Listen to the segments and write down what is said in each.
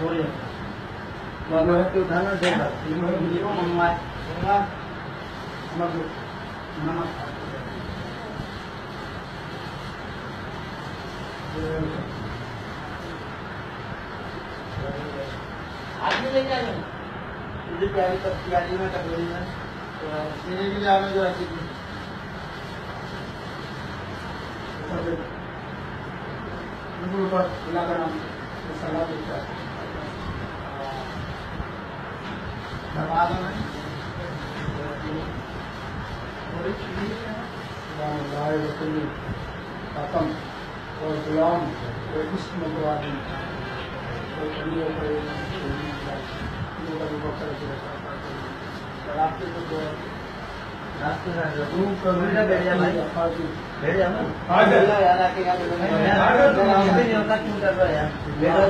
Mọi cái uठाना देगा वीडियो मंगवा नमक आज भी लेके आए मुझे प्यारी तक प्यारी में कटोरी में सीने के लिए आने जो ऐसी ऊपर इलाका नाम सलाह देता है बाद में खत्म और गुलाम और इश्क मंगवादी और रास्ते को रास्ते रूम को मिला बैठ जा भाई बैठ जा ना यार आके क्या नहीं होता क्यों कर रहा है यार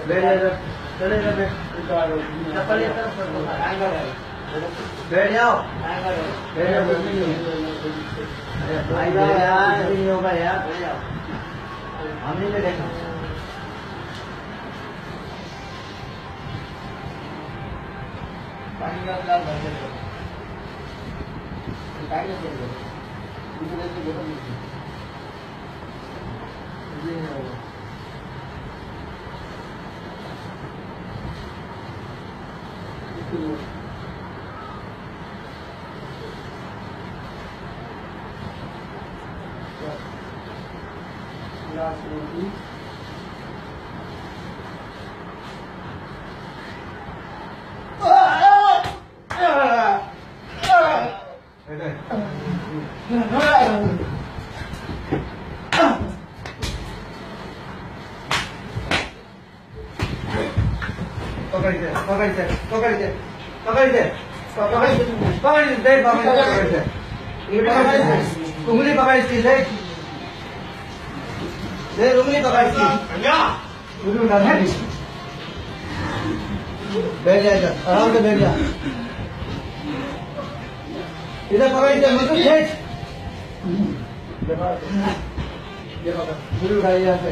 बैठ जा चले जा चप्पल एक तरफ कर दो बैठ जाओ बैठ जाओ अरे भाई यार नहीं होगा यार बैठ जाओ हम नहीं बैठेंगे पानी का गिलास भर के दो निकाल के दो दूसरे से बोतल नहीं ये है गिलास रोटी उंगली पकड़ इसकी ले उंगली पकड़ इसकी बैठ जाएगा आराम से बैठ जा इधर पकड़ इधर मतलब खींच ये पकड़ उठाइए यहाँ से